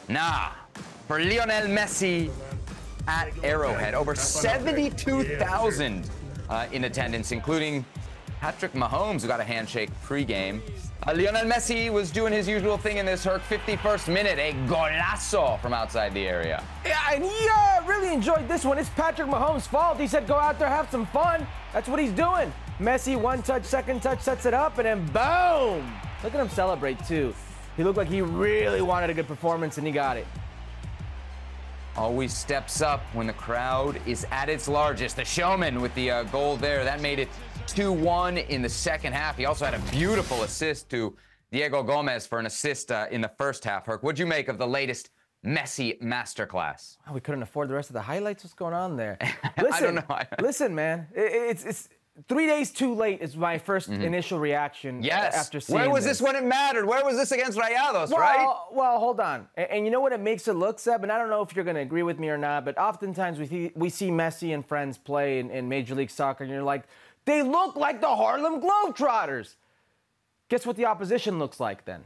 Nah, for Lionel Messi at Arrowhead. Over 72,000 in attendance, including Patrick Mahomes, who got a handshake pregame. Lionel Messi was doing his usual thing in this 51st minute, a golazo from outside the area. Yeah, and he really enjoyed this one. It's Patrick Mahomes' fault. He said, go out there, have some fun. That's what he's doing. Messi, one touch, second touch, sets it up, and then boom! Look at him celebrate, too. He looked like he really wanted a good performance, and he got it. Always steps up when the crowd is at its largest. The showman with the goal there. That made it 2-1 in the second half. He also had a beautiful assist to Diego Gomez for an assist in the first half. Herc, what'd you make of the latest Messi masterclass? Oh, we couldn't afford the rest of the highlights. What's going on there? Listen, I don't know. Listen, man. It's 3 days too late is my first initial reaction after seeing Where was this when it mattered? Where was this against Rayados, right? Well, hold on. And you know what it makes it look, Seb? And I don't know if you're going to agree with me or not, but oftentimes we see Messi and friends play in Major League Soccer, and you're like, they look like the Harlem Globetrotters. Guess what the opposition looks like then?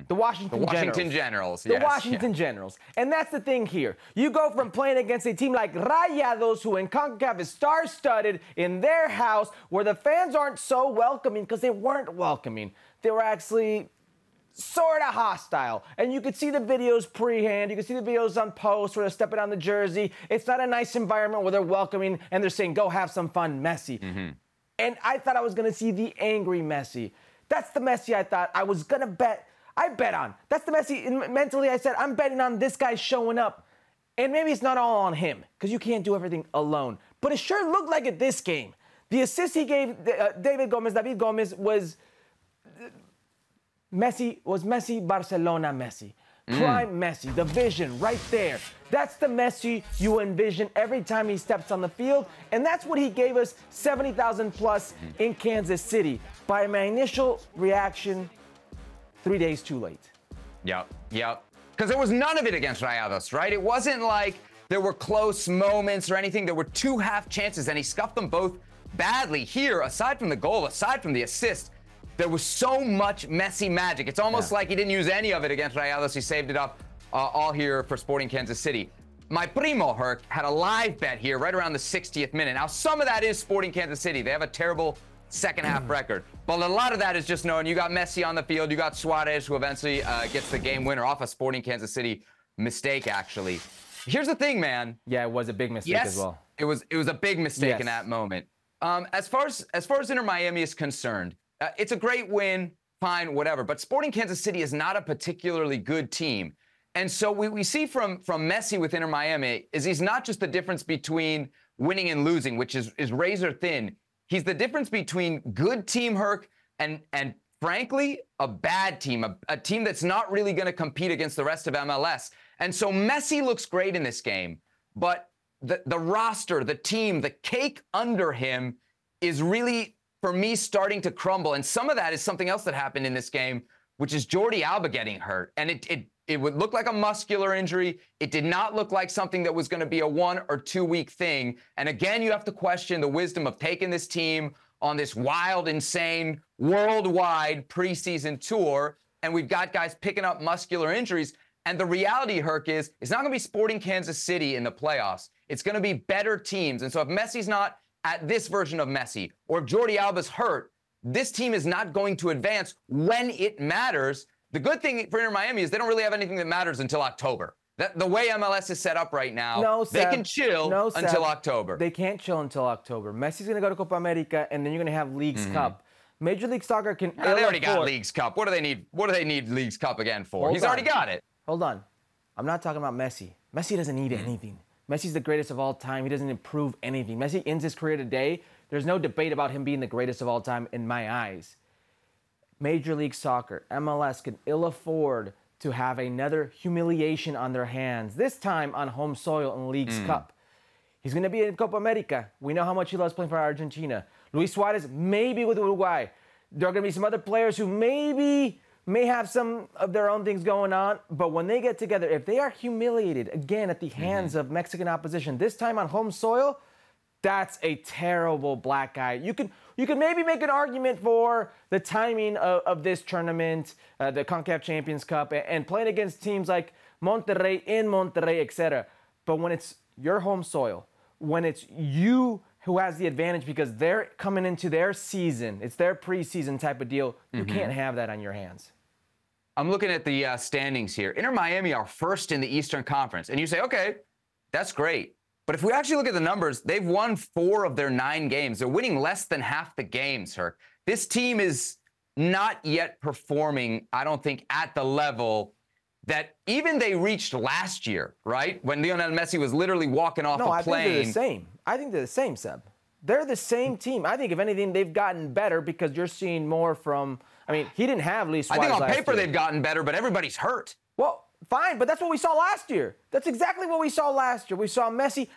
The Washington Generals. The Washington Generals. And that's the thing here. You go from playing against a team like Rayados, who in CONCACAF is star-studded in their house, where the fans aren't so welcoming, because they weren't welcoming. They were actually sort of hostile. And you could see the videos pre-hand. You could see the videos on post where they're stepping on the jersey. It's not a nice environment where they're welcoming and they're saying, go have some fun, Messi. And I thought I was going to see the angry Messi. That's the Messi I thought I was going to bet. I bet on. That's the Messi. Mentally, I said, I'm betting on this guy showing up. And maybe it's not all on him, because you can't do everything alone. But it sure looked like it this game. The assist he gave David Gomez was Messi, Barcelona Messi. Prime Messi, the vision right there. That's the Messi you envision every time he steps on the field. And that's what he gave us, 70,000 plus in Kansas City. By my initial reaction, 3 days too late. Yep. Because there was none of it against Rayados, right? It wasn't like there were close moments or anything. There were two half chances, and he scuffed them both badly. Here, aside from the goal, aside from the assist, there was so much Messi magic. It's almost like he didn't use any of it against Rayados. He saved it up all here for Sporting Kansas City. My primo, Herc, had a live bet here right around the 60th minute. Now, some of that is Sporting Kansas City. They have a terrible second half record. But a lot of that is just knowing you got Messi on the field. You got Suarez, who eventually gets the game winner off a Sporting Kansas City mistake, actually. Here's the thing, man. Yeah, it was a big mistake as well. It was a big mistake in that moment. As far as Inter Miami is concerned, it's a great win, fine, whatever. But Sporting Kansas City is not a particularly good team. And so we see from Messi with Inter Miami is he's not just the difference between winning and losing, which is razor thin. He's the difference between good team, Herc, and frankly, a bad team, a team that's not really going to compete against the rest of MLS. And so Messi looks great in this game, but the roster, the team, the cake under him is really, for me, starting to crumble. And some of that is something else that happened in this game, which is Jordi Alba getting hurt. And it would look like a muscular injury. It did not look like something that was going to be a 1 or 2 week thing. And again, you have to question the wisdom of taking this team on this wild, insane, worldwide preseason tour. And we've got guys picking up muscular injuries. And the reality, Herc, is it's not going to be Sporting Kansas City in the playoffs. It's going to be better teams. And so if Messi's not at this version of Messi, or if Jordi Alba's hurt, this team is not going to advance when it matters. The good thing for Inter Miami is they don't really have anything that matters until October. The way MLS is set up right now, they can chill until October. They can't chill until October. Messi's going to go to Copa America, and then you're going to have Leagues Cup. Major League Soccer can they already got Leagues Cup. What do they need? What do they need Leagues Cup again for? He's already got it. Hold on. I'm not talking about Messi. Messi doesn't need anything. Messi's the greatest of all time. He doesn't improve anything. Messi ends his career today. There's no debate about him being the greatest of all time in my eyes. Major League Soccer, MLS, can ill afford to have another humiliation on their hands, this time on home soil in Leagues Cup. He's going to be in Copa America. We know how much he loves playing for Argentina. Luis Suarez, maybe with Uruguay. There are going to be some other players who may have some of their own things going on, but when they get together, if they are humiliated again at the hands of Mexican opposition, this time on home soil, that's a terrible black eye. You could maybe make an argument for the timing of this tournament, the CONCACAF Champions Cup, and playing against teams like Monterrey in Monterrey, etc. But when it's your home soil, when it's you who has the advantage because they're coming into their season, it's their preseason type of deal, you can't have that on your hands. I'm looking at the standings here. Inter Miami are first in the Eastern Conference. And you say, okay, that's great. But if we actually look at the numbers, they've won 4 of their 9 games. They're winning less than half the games, Herc. This team is not yet performing, I don't think, at the level that even they reached last year, right? When Lionel Messi was literally walking off a plane. No, I think they're the same. I think they're the same, Seb. They're the same team. I think, if anything, they've gotten better because you're seeing more from, I mean, he didn't have Luis Suarez I think on paper year. they've gotten better, but everybody's hurt. Well, fine, but that's what we saw last year. That's exactly what we saw last year. We saw Messi.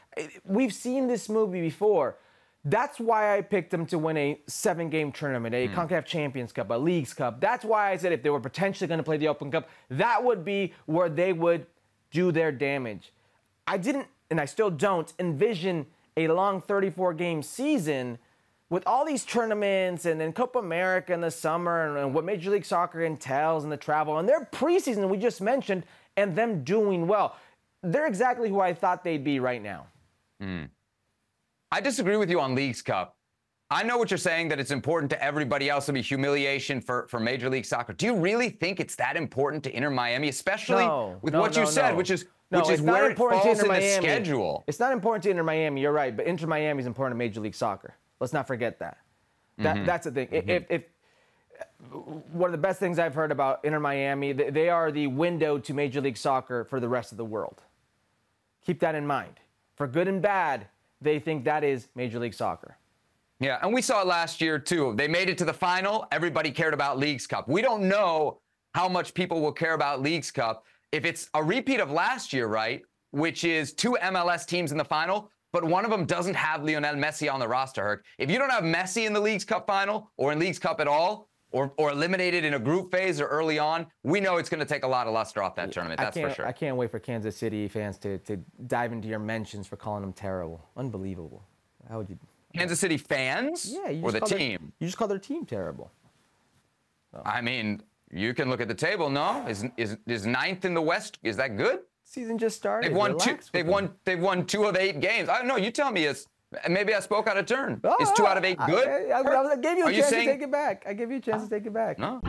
We've seen this movie before. That's why I picked them to win a 7-game tournament, a CONCACAF Champions Cup, a Leagues Cup. That's why I said if they were potentially going to play the Open Cup, that would be where they would do their damage. I didn't, and I still don't, envision a long 34-game season with all these tournaments and then Copa America in the summer and what Major League Soccer entails and the travel and their preseason we just mentioned and them doing well. They're exactly who I thought they'd be right now. I disagree with you on Leagues Cup. I know what you're saying, that it's important to everybody else. It'll be humiliation for Major League Soccer. Do you really think it's that important to Inter Miami, especially with what you said, which is where it falls in the schedule? It's not important to Inter Miami, you're right, but Inter Miami is important to Major League Soccer. Let's not forget that. That's the thing. If one of the best things I've heard about Inter Miami, they are the window to Major League Soccer for the rest of the world. Keep that in mind. For good and bad, they think that is Major League Soccer. Yeah, and we saw it last year, too. They made it to the final. Everybody cared about Leagues Cup. We don't know how much people will care about Leagues Cup if it's a repeat of last year, right, which is 2 MLS teams in the final, but one of them doesn't have Lionel Messi on the roster, Herc. If you don't have Messi in the Leagues Cup final or in Leagues Cup at all, or eliminated in a group phase or early on, we know it's going to take a lot of luster off that tournament. That's for sure. I can't wait for Kansas City fans to dive into your mentions for calling them terrible. Unbelievable. How would you... Kansas City fans? Yeah. Or the team? You just call their team terrible. Oh. I mean, you can look at the table, no? Is 9th in the West, is that good? Season just started. They've won 2 of 8 games. I don't know, you tell me. Maybe I spoke out of turn. Is 2 out of 8 good? I gave you a chance to take it back. I gave you a chance to take it back. No.